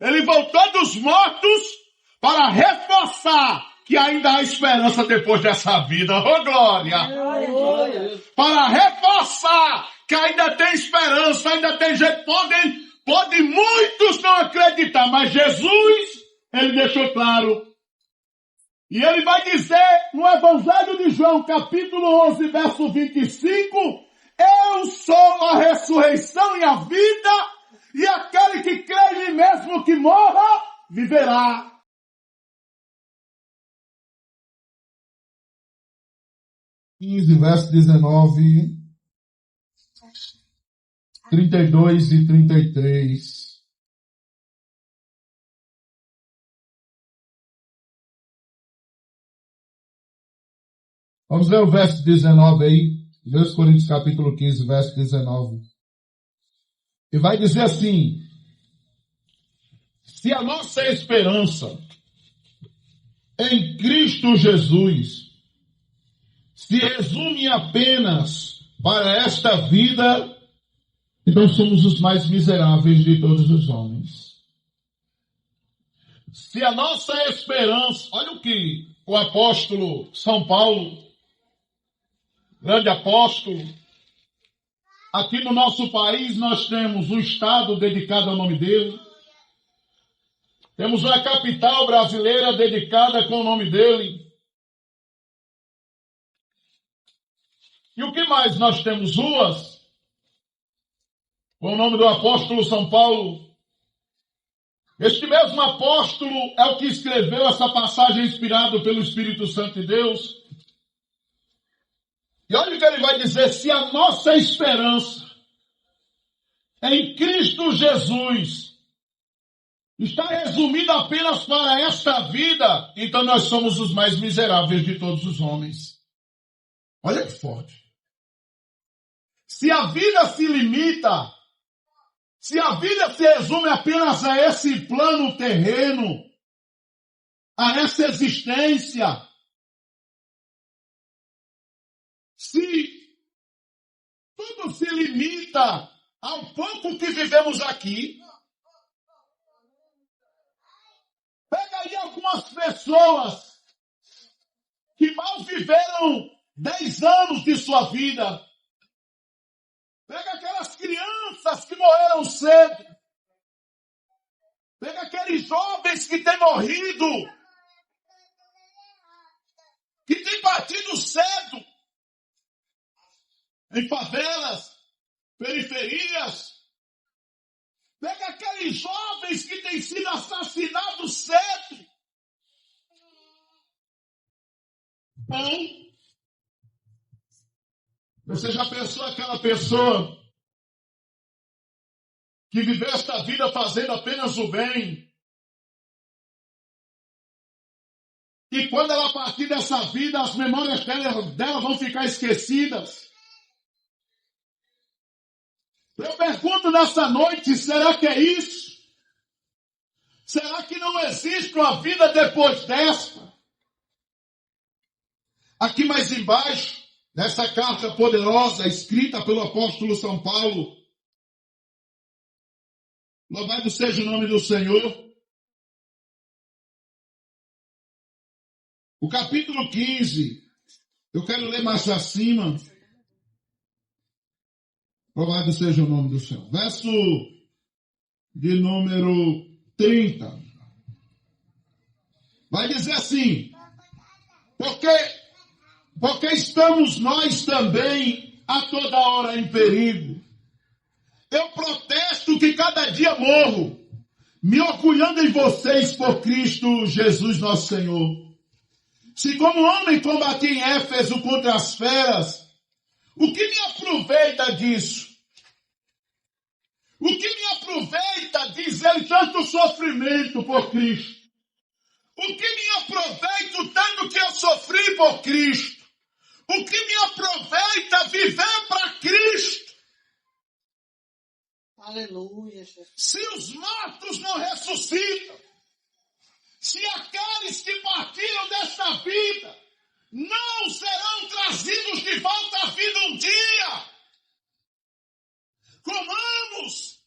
Ele voltou dos mortos para reforçar que ainda há esperança depois dessa vida. Oh, glória! Para reforçar que ainda tem esperança, ainda tem gente. Podem muitos não acreditar, mas Jesus, ele deixou claro. E ele vai dizer no Evangelho de João, capítulo 11, verso 25, eu sou a ressurreição e a vida, e aquele que crê em mim mesmo que morra, viverá. Verso 19, 32 e 33. Vamos ler o verso 19 aí, 2 Coríntios capítulo 15, verso 19. E vai dizer assim, se a nossa esperança em Cristo Jesus se resume apenas para esta vida, então somos os mais miseráveis de todos os homens. Se a nossa esperança, olha o que o apóstolo São Paulo, grande apóstolo, aqui no nosso país nós temos um estado dedicado ao nome dele, temos uma capital brasileira dedicada com o nome dele. E o que mais nós temos? Ruas, com o nome do apóstolo São Paulo. Este mesmo apóstolo é o que escreveu essa passagem inspirada pelo Espírito Santo de Deus. E olha o que ele vai dizer, se a nossa esperança em Cristo Jesus está resumida apenas para esta vida, então nós somos os mais miseráveis de todos os homens. Olha que forte. Se a vida se limita, se a vida se resume apenas a esse plano terreno, a essa existência, se tudo se limita ao pouco que vivemos aqui, pega aí algumas pessoas que mal viveram 10 anos de sua vida. Pega aquelas crianças que morreram cedo. Pega aqueles jovens que têm morrido. Que têm partido cedo. Em favelas, periferias. Pega aqueles jovens que têm sido assassinados cedo. Ou você já pensou aquela pessoa que viveu esta vida fazendo apenas o bem? E quando ela partir dessa vida, as memórias dela vão ficar esquecidas. Eu pergunto nessa noite, será que é isso? Será que não existe uma vida depois desta? Aqui mais embaixo, nessa carta poderosa, escrita pelo apóstolo São Paulo, louvado seja o nome do Senhor. O capítulo 15, eu quero ler mais acima. Louvado seja o nome do Senhor. Verso de número 30. Vai dizer assim, porque estamos nós também a toda hora em perigo. Eu protesto que cada dia morro, me orgulhando em vocês por Cristo Jesus nosso Senhor. Se como homem combati em Éfeso contra as feras, o que me aproveita disso? O que me aproveita, diz ele, tanto sofrimento por Cristo? O que me aproveita tanto que eu sofri por Cristo? O que me aproveita viver para Cristo? Aleluia, Jesus. Se os mortos não ressuscitam, se aqueles que partiram desta vida não serão trazidos de volta à vida um dia, comamos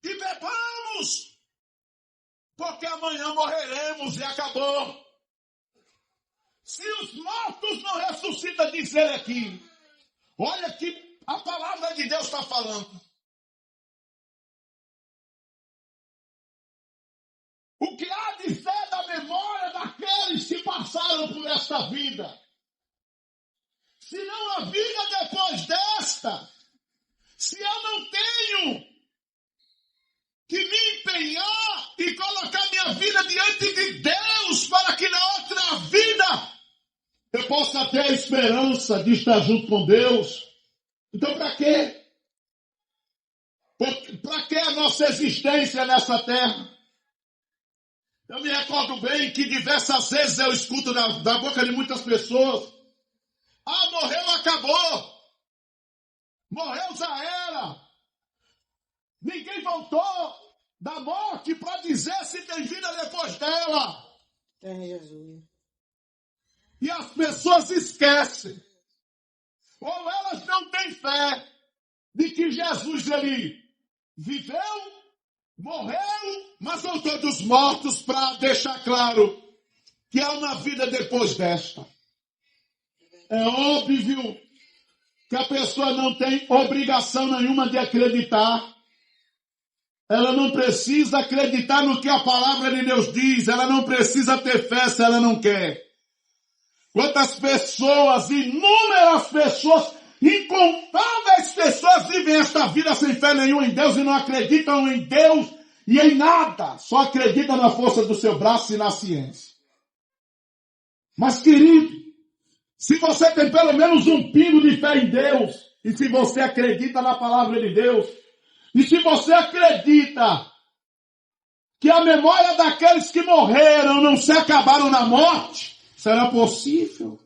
e bebamos, porque amanhã morreremos e acabou. Se os mortos não ressuscitam, diz ele aqui. Olha que a palavra de Deus está falando. O que há de ser da memória daqueles que passaram por esta vida? Se não há vida depois desta, se eu não tenho que me empenhar e colocar minha vida diante de Deus para que na outra vida eu possa ter a esperança de estar junto com Deus. Então para quê? Para que a nossa existência nessa terra? Eu me recordo bem que diversas vezes eu escuto da boca de muitas pessoas: ah, morreu, acabou. Morreu, já era. Ninguém voltou da morte para dizer se tem vida depois dela. É Jesus. E as pessoas esquecem. Ou elas não têm fé de que Jesus, ele viveu, morreu, mas voltou dos mortos para deixar claro que há uma vida depois desta. É óbvio que a pessoa não tem obrigação nenhuma de acreditar. Ela não precisa acreditar no que a palavra de Deus diz. Ela não precisa ter fé se ela não quer. Quantas pessoas, inúmeras pessoas, incontáveis pessoas vivem esta vida sem fé nenhuma em Deus e não acreditam em Deus e em nada. Só acreditam na força do seu braço e na ciência. Mas, querido, se você tem pelo menos um pingo de fé em Deus, e se você acredita na palavra de Deus, e se você acredita que a memória daqueles que morreram não se acabaram na morte, será possível?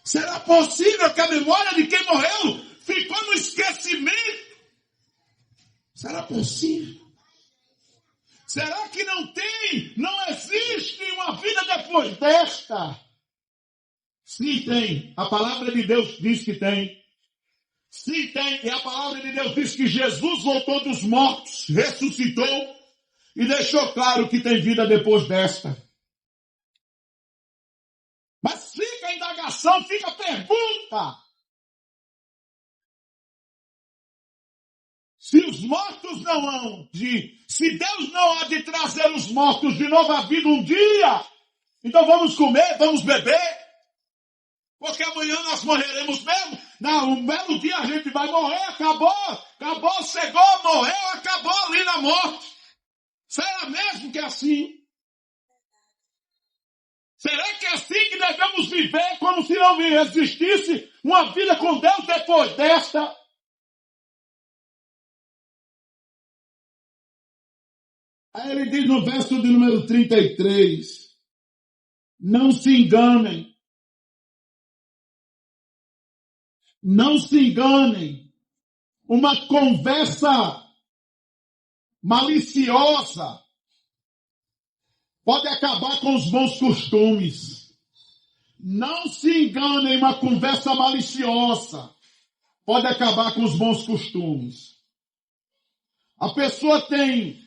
Será possível que a memória de quem morreu ficou no esquecimento? Será possível? Será que não existe uma vida depois desta? Sim, tem. A palavra de Deus diz que tem. Sim, tem. E a palavra de Deus diz que Jesus voltou dos mortos, ressuscitou e deixou claro que tem vida depois desta. Mas fica a indagação, fica a pergunta. Se os mortos não hão se Deus não há de trazer os mortos de novo à vida um dia, então vamos comer, vamos beber, porque amanhã nós morreremos mesmo. Não, um belo dia a gente vai morrer, acabou, chegou, morreu, acabou ali na morte. Será mesmo que é assim? Será que é assim que devemos viver, como se não existisse uma vida com Deus depois desta? Aí ele diz no verso de número 33, não se enganem. Não se enganem. Uma conversa maliciosa pode acabar com os bons costumes. Não se enganem, uma conversa maliciosa pode acabar com os bons costumes. A pessoa tem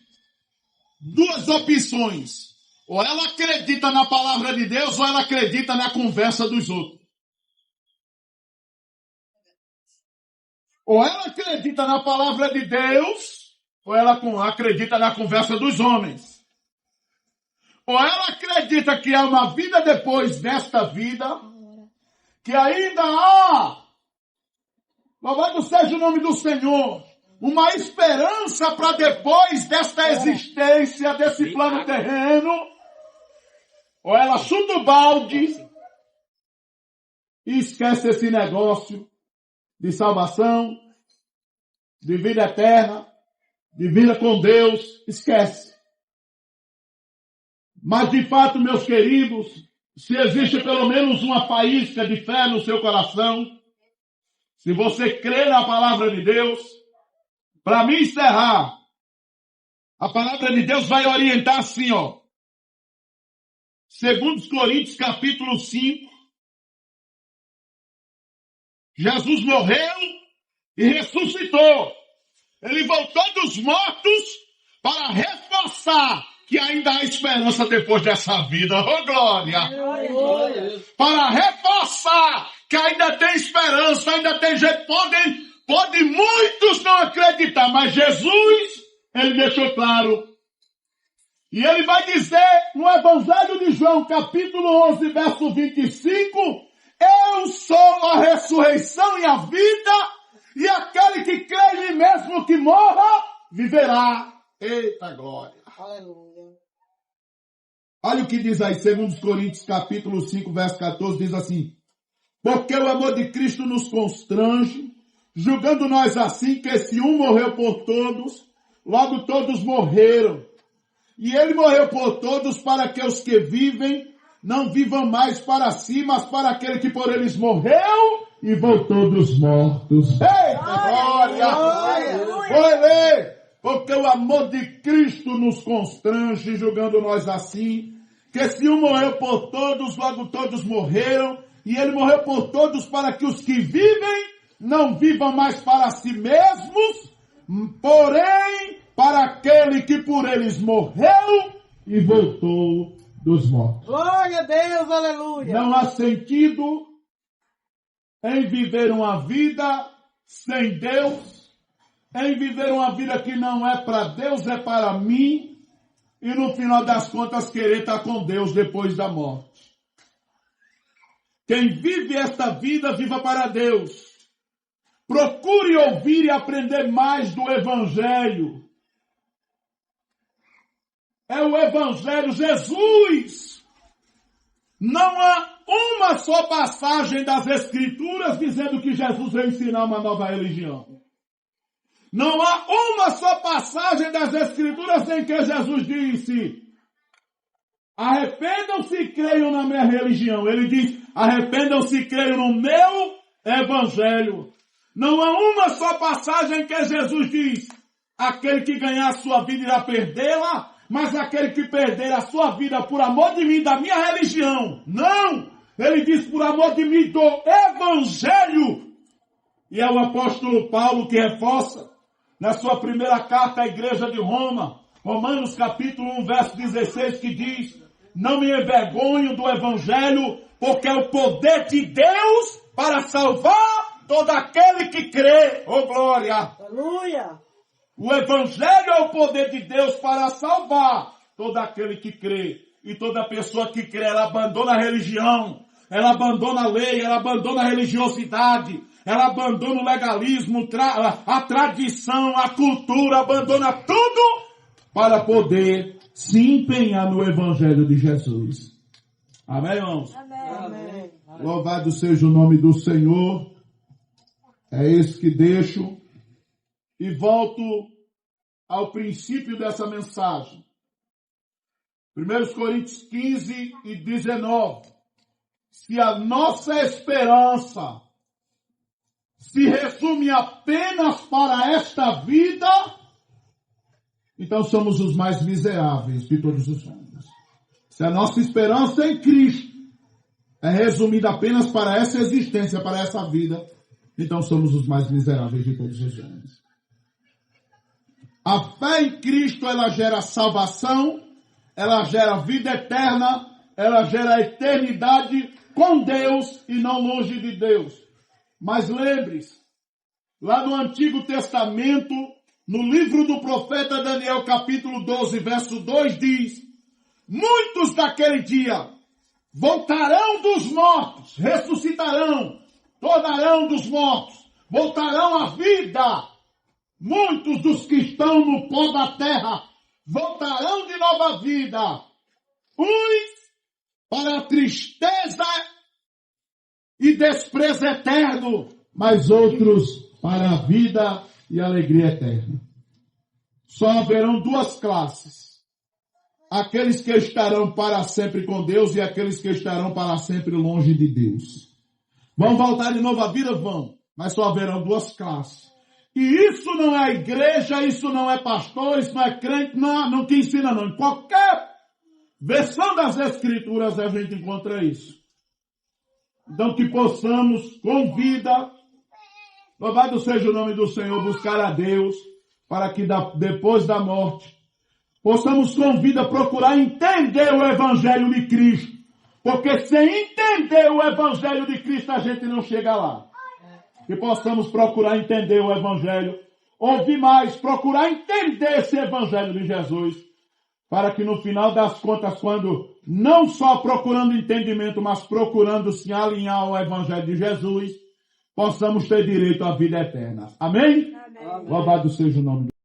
duas opções. Ou ela acredita na palavra de Deus, ou ela acredita na conversa dos outros. Ou ela acredita na palavra de Deus, ou ela acredita na conversa dos homens. Ou ela acredita que há uma vida depois desta vida, que ainda há, louvado seja o nome do Senhor, uma esperança para depois desta existência, desse plano terreno. Ou ela chuta o balde e esquece esse negócio de salvação, de vida eterna, de vida com Deus, esquece. Mas de fato, meus queridos, se existe pelo menos uma faísca de fé no seu coração, se você crê na palavra de Deus, para me encerrar, a palavra de Deus vai orientar assim, ó. 2 Coríntios capítulo 5, Jesus morreu e ressuscitou. Ele voltou dos mortos para reforçar que ainda há esperança depois dessa vida. Oh, glória! Para reforçar que ainda tem esperança, ainda tem gente, pode muitos não acreditar, mas Jesus, ele deixou claro. E ele vai dizer no Evangelho de João, capítulo 11, verso 25, eu sou a ressurreição e a vida, e aquele que crê em mim mesmo que morra, viverá. Eita glória! Aleluia. Olha o que diz aí, 2 Coríntios capítulo 5, verso 14, diz assim, porque o amor de Cristo nos constrange, julgando nós assim que se um morreu por todos, logo todos morreram. E ele morreu por todos para que os que vivem não vivam mais para si, mas para aquele que por eles morreu e voltou dos mortos. Eita glória! Foi ler! Porque o amor de Cristo nos constrange, julgando nós assim, que se um morreu por todos, logo todos morreram, e ele morreu por todos para que os que vivem não vivam mais para si mesmos, porém para aquele que por eles morreu e voltou dos mortos. Glória a Deus, aleluia. Não há sentido em viver uma vida sem Deus, em viver uma vida que não é para Deus, é para mim, e no final das contas querer estar com Deus depois da morte. Quem vive esta vida, viva para Deus. Procure ouvir e aprender mais do Evangelho. É o Evangelho, Jesus. Não há uma só passagem das Escrituras dizendo que Jesus veio ensinar uma nova religião. Não há uma só passagem das Escrituras em que Jesus disse, arrependam-se e creiam na minha religião. Ele diz, arrependam-se e creiam no meu Evangelho. Não há uma só passagem em que Jesus diz, aquele que ganhar a sua vida irá perdê-la, mas aquele que perder a sua vida por amor de mim, da minha religião. Não! Ele diz por amor de mim, do Evangelho. E é o apóstolo Paulo que reforça na sua primeira carta à igreja de Roma, Romanos capítulo 1, verso 16, que diz, não me envergonho do Evangelho, porque é o poder de Deus para salvar todo aquele que crê. Oh, glória! Aleluia! O Evangelho é o poder de Deus para salvar todo aquele que crê. E toda pessoa que crê, ela abandona a religião, ela abandona a lei, ela abandona a religiosidade, ela abandona o legalismo, a tradição, a cultura, abandona tudo para poder se empenhar no Evangelho de Jesus. Amém, irmãos? Amém. Louvado seja o nome do Senhor. É isso que deixo. E volto ao princípio dessa mensagem. 1 Coríntios 15 e 19. Se a nossa esperança se resume apenas para esta vida, então somos os mais miseráveis de todos os homens. Se a nossa esperança em Cristo é resumida apenas para essa existência, para essa vida, então somos os mais miseráveis de todos os homens. A fé em Cristo, ela gera salvação, ela gera vida eterna, ela gera eternidade com Deus e não longe de Deus. Mas lembre-se, lá no Antigo Testamento, no livro do profeta Daniel, capítulo 12, verso 2, diz, muitos daquele dia voltarão dos mortos, ressuscitarão, tornarão dos mortos, voltarão à vida. Muitos dos que estão no pó da terra voltarão de nova vida. Uns para a tristeza e desprezo eterno, mas outros para a vida e alegria eterna. Só haverão duas classes. Aqueles que estarão para sempre com Deus e aqueles que estarão para sempre longe de Deus. Vão voltar de novo à vida? Vão. Mas só haverão duas classes. E isso não é igreja, isso não é pastor, isso não é crente, não te ensina não. Em qualquer versão das Escrituras a gente encontra isso. Então que possamos, com vida, louvado seja o nome do Senhor, buscar a Deus, para que depois da morte possamos com vida procurar entender o Evangelho de Cristo. Porque sem entender o Evangelho de Cristo a gente não chega lá. Que possamos procurar entender o Evangelho, ouvir mais, procurar entender esse Evangelho de Jesus, para que no final das contas, quando não só procurando entendimento, mas procurando se alinhar ao Evangelho de Jesus, possamos ter direito à vida eterna. Amém? Amém. Louvado seja o nome de